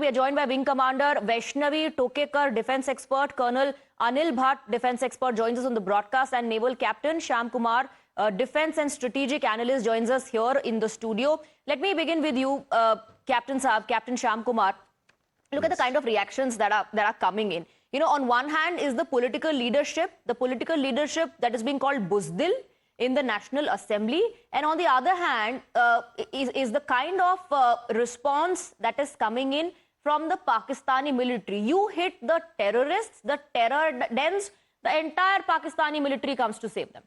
We are joined by Wing Commander Vaishnavi, Tokekar, defence expert, Colonel Anil Bhatt, defence expert, joins us on the broadcast, and Naval Captain Shyam Kumar, defence and strategic analyst, joins us here in the studio. Let me begin with you, Captain Saab, Captain Shyam Kumar. Look at the kind of reactions that are coming in. You know, on one hand is the political leadership that is being called Buzdil in the National Assembly, and on the other hand is the kind of response that is coming in from the Pakistani military. You hit the terrorists, the terror dens, the entire Pakistani military comes to save them.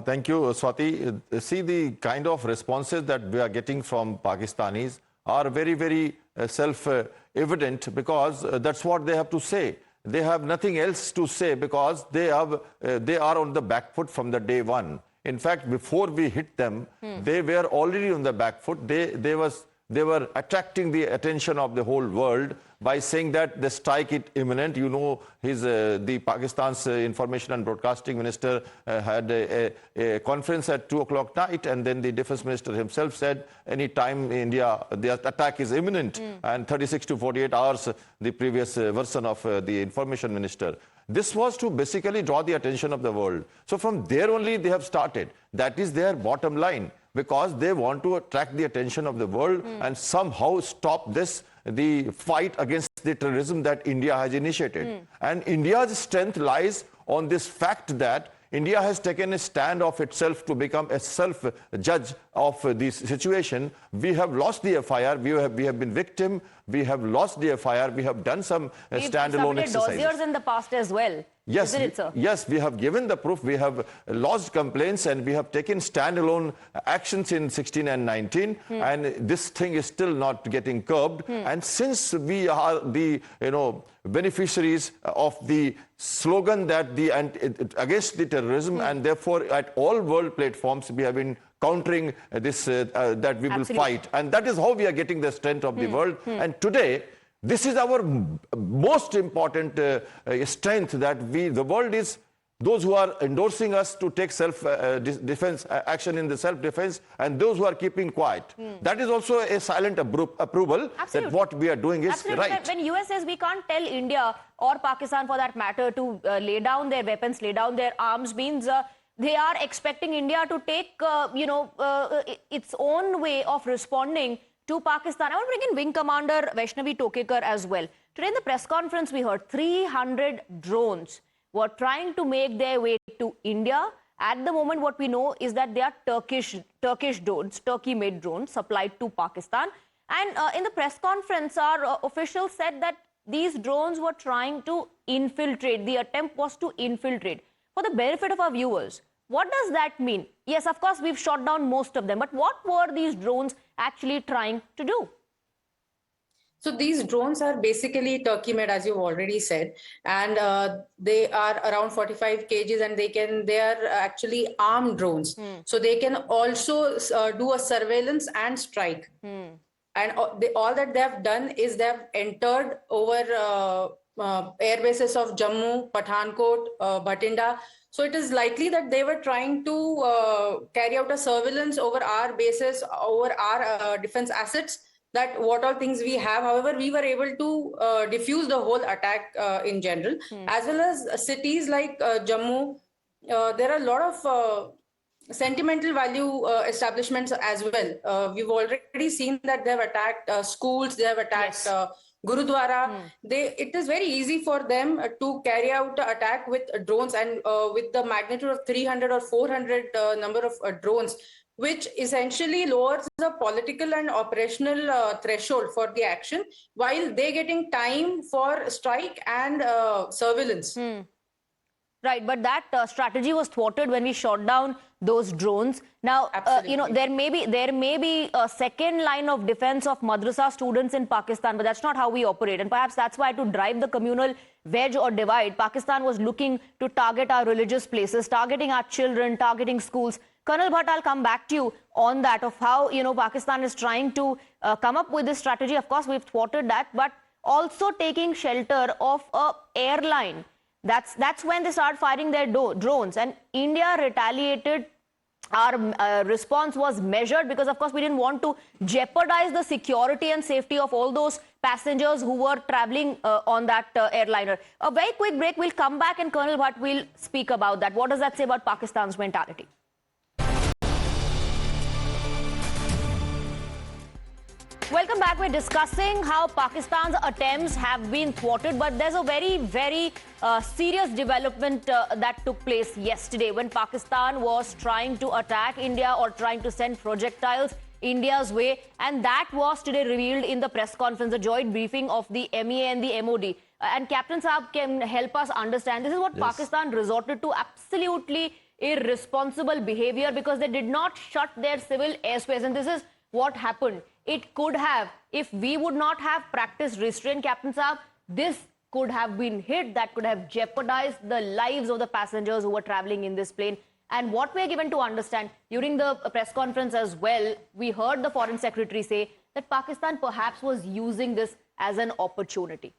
Thank you, Swati. See, the kind of responses that we are getting from Pakistanis are very, very self-evident, because that's what they have to say. They have nothing else to say, because they are on the back foot from the day one. In fact, before we hit them, they were already on the back foot. They were attracting the attention of the whole world by saying that the strike is imminent. You know, the Pakistan's Information and Broadcasting Minister had a conference at 2 o'clock night, and then the Defence Minister himself said any time India, the attack is imminent, and 36 to 48 hours, the previous version of the Information Minister. This was to basically draw the attention of the world. So from there only they have started. That is their bottom line, because they want to attract the attention of the world and somehow stop the fight against the terrorism that India has initiated. And India's strength lies on this fact that India has taken a stand of itself to become a self-judge of this situation. We have lost the FIR, we have been victim, we have lost the FIR, we have done some standalone exercises. Dossiers in the past as well. Yes, isn't it, sir? Yes, we have given the proof. We have lodged complaints and we have taken standalone actions in 16 and 19, and this thing is still not getting curbed. And since we are the beneficiaries of the slogan that against the terrorism, and therefore at all world platforms we have been countering this that we will fight, and that is how we are getting the strength of the world. And today, this is our most important strength, that the world is those who are endorsing us to take self-defense action in the self-defense, and those who are keeping quiet. That is also a silent approval that what we are doing is right. When US says we can't tell India or Pakistan for that matter to lay down their weapons, lay down their arms, means they are expecting India to take its own way of responding to Pakistan. I want to bring in Wing Commander Vaishnavi Tokekar as well. Today in the press conference, we heard 300 drones were trying to make their way to India. At the moment, what we know is that they are Turkish drones, Turkey-made drones supplied to Pakistan. And in the press conference, our officials said that these drones were trying to infiltrate. The attempt was to infiltrate. For the benefit of our viewers, what does that mean? Yes, of course, we've shot down most of them, but what were these drones actually trying to do? So these drones are basically Turkey-made, as you've already said, and they are around 45 kgs, and they are actually armed drones. So they can also do a surveillance and strike. And all that they have done is they have entered over air bases of Jammu, Pathankot, Bathinda. So it is likely that they were trying to carry out a surveillance over our bases, over our defense assets, that what all things we have. However, we were able to diffuse the whole attack in general, as well as cities like Jammu. There are a lot of sentimental value establishments as well. We've already seen that they have attacked schools, they have attacked Gurudwara. It is very easy for them to carry out the attack with drones, and with the magnitude of 300 or 400 number of drones, which essentially lowers the political and operational threshold for the action, while they getting time for strike and surveillance. Right, but that strategy was thwarted when we shot down those drones. Now, there may be a second line of defense of Madrassa students in Pakistan, but that's not how we operate. And perhaps that's why, to drive the communal wedge or divide, Pakistan was looking to target our religious places, targeting our children, targeting schools. Colonel Bhatt, I'll come back to you on that, of how Pakistan is trying to come up with this strategy. Of course, we've thwarted that, but also taking shelter of an airline. That's when they start firing their drones, and India retaliated our response was measured because, of course, we didn't want to jeopardize the security and safety of all those passengers who were traveling on that airliner. A very quick break. We'll come back and Colonel Bhatt will speak about that. What does that say about Pakistan's mentality? Welcome back. We're discussing how Pakistan's attempts have been thwarted, but there's a very serious development that took place yesterday when Pakistan was trying to attack India or trying to send projectiles India's way, and that was today revealed in the press conference, the joint briefing of the MEA and the MOD. And Captain Saab can help us understand. This is what Pakistan resorted to, absolutely irresponsible behavior, because they did not shut their civil airspace, and this is what happened. It could have, if we would not have practiced restraint, Captain Saab, this could have been hit, that could have jeopardized the lives of the passengers who were traveling in this plane. And what we're given to understand during the press conference as well, we heard the Foreign Secretary say that Pakistan perhaps was using this as an opportunity.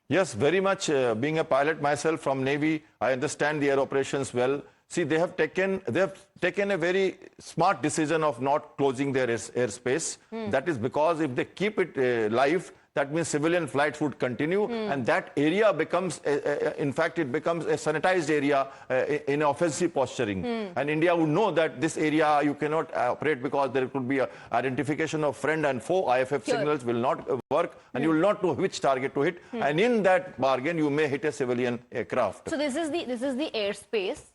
Yes, very much. Being a pilot myself from Navy, I understand the air operations well. See, they have taken a very smart decision of not closing their airspace. That is because if they keep it live, that means civilian flights would continue, and that area becomes, in fact, it becomes a sanitized area in offensive posturing. And India would know that this area you cannot operate because there could be a identification of friend and foe. IFF signals will not work, and you will not know which target to hit. And in that bargain, you may hit a civilian aircraft. So this is the airspace.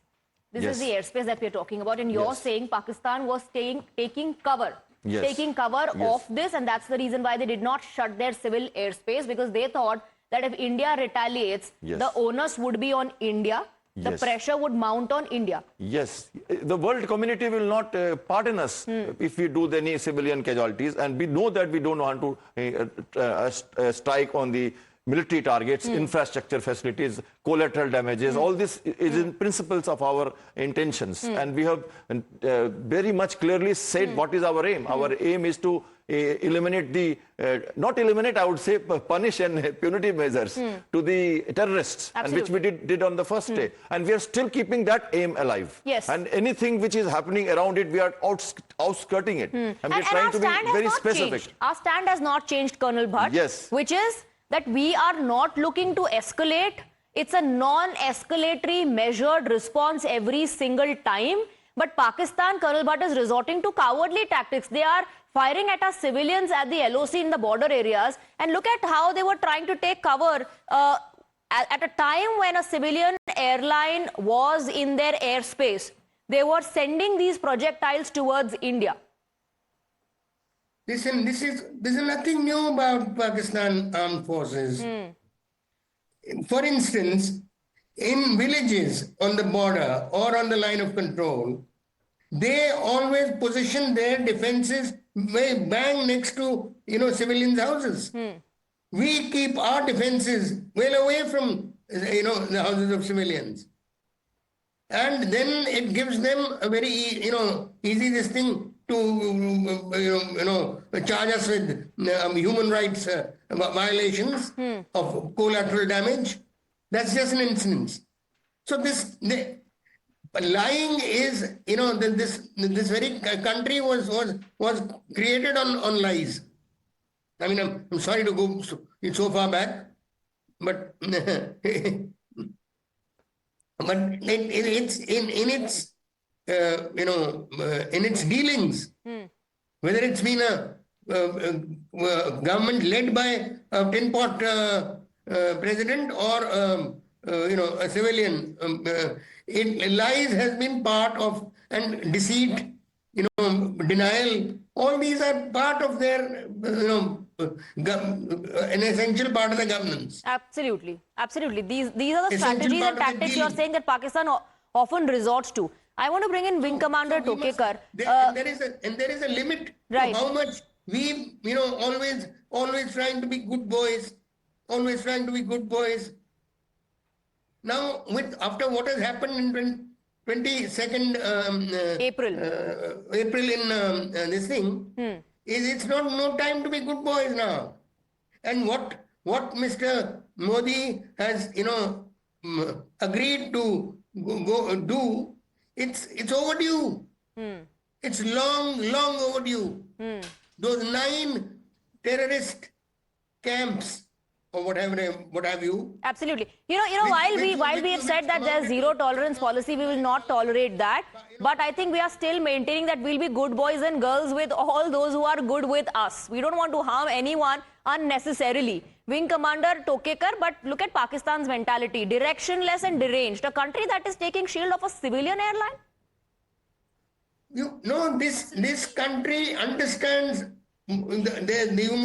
This is the airspace that we're talking about, and you're saying Pakistan was taking cover. Taking cover of this, and that's the reason why they did not shut their civil airspace, because they thought that if India retaliates, the onus would be on India, the pressure would mount on India. Yes, the world community will not pardon us if we do any civilian casualties, and we know that we don't want to strike on the military targets, infrastructure facilities, collateral damages. All this is in principles of our intentions. And we have very much clearly said what is our aim. Our aim is to eliminate the, not eliminate, I would say, punish and punitive measures to the terrorists, and which we did on the first day. And we are still keeping that aim alive. Yes. And anything which is happening around it, we are outskirting it. And we are trying to be very specific. Our stand has not changed, Colonel Bhatt. Yes. Which is that we are not looking to escalate. It's a non-escalatory measured response every single time. But Pakistan, Colonel Bhatt, is resorting to cowardly tactics. They are firing at our civilians at the LOC in the border areas. And look at how they were trying to take cover at a time when a civilian airline was in their airspace. They were sending these projectiles towards India. Listen, this is nothing new about Pakistan armed forces. For instance, in villages on the border or on the line of control, they always position their defenses bang next to civilians' houses. We keep our defenses well away from the houses of civilians, and then it gives them a very easy this thing to charge us with human rights violations of collateral damage. That's just an instance. So lying is this very country was created on lies. I mean, I'm sorry to go so far back, but it's in its in its dealings, whether it's been a government led by a tin pot president or a civilian, lies has been part of, and deceit, denial. All these are part of their, an essential part of the governance. Absolutely, absolutely. These are the strategies and tactics you're saying that Pakistan often resorts to. I want to bring in Wing Commander Tokekar. And there is a limit to how much we, always trying to be good boys, always trying to be good boys. Now, after what has happened in 22nd April in this thing, it's not no time to be good boys now. And what Mr. Modi has, agreed to go do. It's overdue. It's long, long overdue. Those 9 terrorist camps or whatever, what have you. Absolutely. While we have said that there's zero tolerance policy, we will not tolerate that. But I think we are still maintaining that we'll be good boys and girls with all those who are good with us. We don't want to harm anyone unnecessarily. Wing Commander Tokekar, but look at Pakistan's mentality. Directionless and deranged. A country that is taking shield of a civilian airline? This country understands. We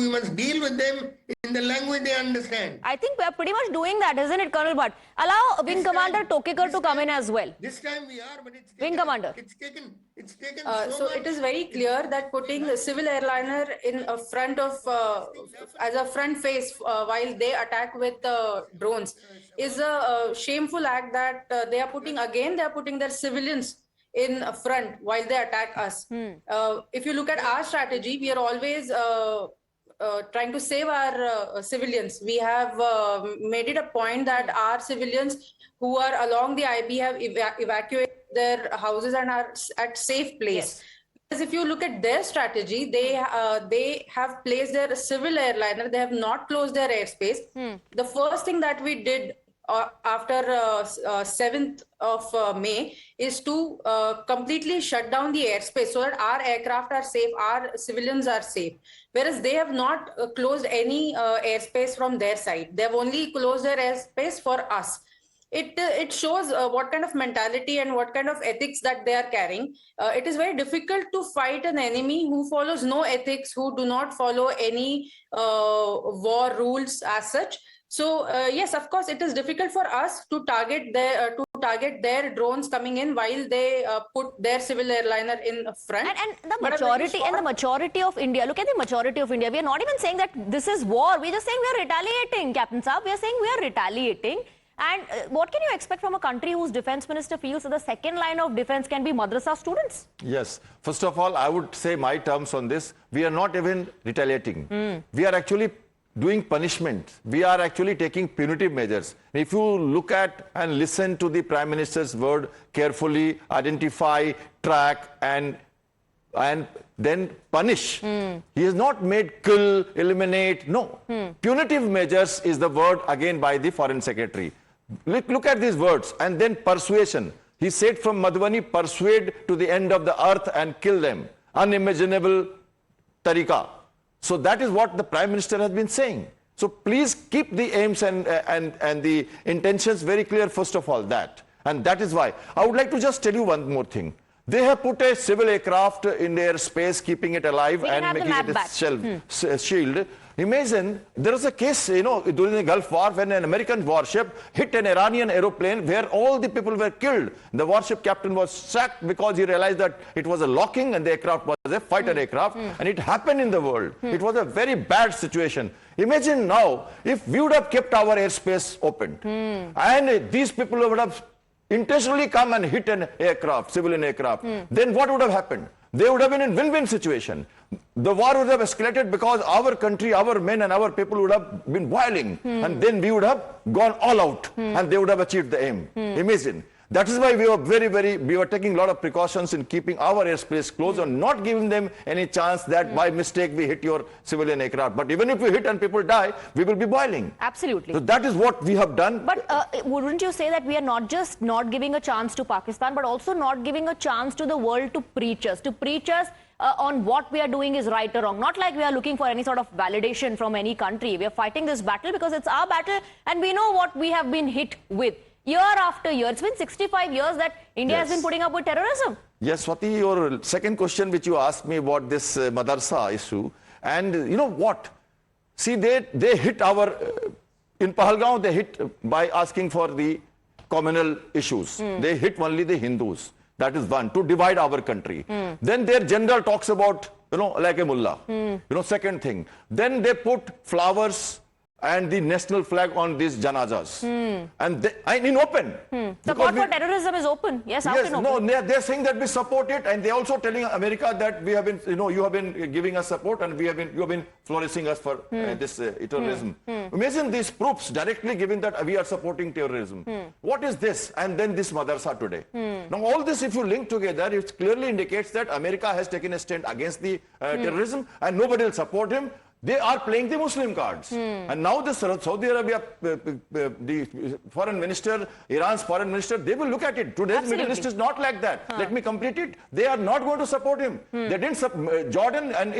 must deal with them in the language they understand. I think we are pretty much doing that, isn't it, Colonel Bhatt? Allow Wing Commander Tokekar to come in as well. This time we are, but it's Wing Commander. It's taken So it is very clear that putting the civil airliner in a front of as a front face while they attack with drones is a shameful act that they are putting their civilians in front while they attack us. If you look at our strategy, we are always trying to save our civilians. We have made it a point that our civilians who are along the IB have evacuated their houses and are at safe place. Yes. Because if you look at their strategy, they have placed their civil airliner. They have not closed their airspace. The first thing that we did after 7th of May is to completely shut down the airspace so that our aircraft are safe, our civilians are safe. Whereas they have not closed any airspace from their side. They have only closed their airspace for us. It shows what kind of mentality and what kind of ethics that they are carrying. It is very difficult to fight an enemy who follows no ethics, who do not follow any war rules as such. So yes, of course, it is difficult for us to target their drones coming in while they put their civil airliner in front. And the maturity of India. Look at the maturity of India. We are not even saying that this is war. We're just saying we are retaliating, Captain Saab. We are saying we are retaliating. And what can you expect from a country whose defense minister feels that the second line of defense can be Madrassa students? Yes. First of all, I would say my terms on this. We are not even retaliating. We are actually doing punishment. We are actually taking punitive measures. If you look at and listen to the Prime Minister's word carefully, identify, track and then punish. He has not made kill, eliminate. No. Punitive measures is the word again by the Foreign Secretary. Look at these words. And then persuasion. He said from Madhubani, persuade to the end of the earth and kill them. Unimaginable tariqa. So that is what the Prime Minister has been saying. So please keep the aims and the intentions very clear, first of all, that. And that is why. I would like to just tell you one more thing. They have put a civil aircraft in their space, keeping it alive and making it a shield. Imagine, there was a case, during the Gulf War when an American warship hit an Iranian aeroplane where all the people were killed. The warship captain was sacked because he realized that it was a locking and the aircraft was a fighter aircraft. And it happened in the world. It was a very bad situation. Imagine now, if we would have kept our airspace open and these people would have intentionally come and hit an aircraft, civilian aircraft, then what would have happened? They would have been in win-win situation. The war would have escalated because our country, our men and our people would have been boiling. And then we would have gone all out and they would have achieved the aim. Imagine. That is why we were we were taking a lot of precautions in keeping our airspace closed and not giving them any chance that by mistake we hit your civilian aircraft. But even if we hit and people die, we will be boiling. Absolutely. So that is what we have done. But wouldn't you say that we are not just not giving a chance to Pakistan, but also not giving a chance to the world to preach us on what we are doing is right or wrong? Not like we are looking for any sort of validation from any country. We are fighting this battle because it's our battle and we know what we have been hit with. Year after year, it's been 65 years that India has been putting up with terrorism. Yes, Swati, your second question which you asked me about this Madrassa issue, and you know what? See, they hit in Pahalgaon, they hit by asking for the communal issues. They hit only the Hindus. That is one, to divide our country. Then their general talks about, like a mullah. Second thing. Then they put flowers and the national flag on these janazas. And in open. The Because court for terrorism is open. Yes, out yes, in open. no, they're saying that we support it, and they're also telling America that we have been, you have been giving us support, and you have been flourishing us for this terrorism. Imagine these proofs directly giving that we are supporting terrorism. What is this? And then this madrasa today. Now, all this, if you link together, it clearly indicates that America has taken a stand against the terrorism, and nobody will support him. They are playing the Muslim cards. And now the Saudi Arabia, the foreign minister, Iran's foreign minister, they will look at it. Today's Middle East is not like that. Let me complete it. They are not going to support him. They didn't, Jordan and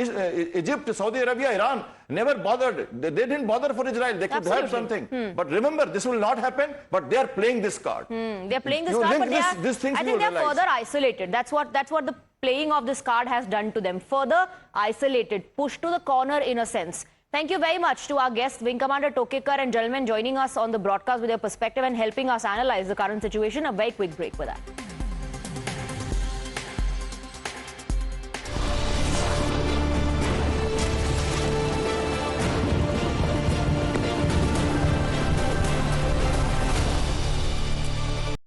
Egypt, Saudi Arabia, Iran, never bothered. They didn't bother for Israel. They could have something. But remember, this will not happen, but they are playing this card. They're playing this card, but I think they're further isolated. That's what the playing of this card has done to them. Further isolated, pushed to the corner in a sense. Thank you very much to our guests, Wing Commander Tokekar and gentlemen joining us on the broadcast with their perspective and helping us analyze the current situation. A very quick break for that.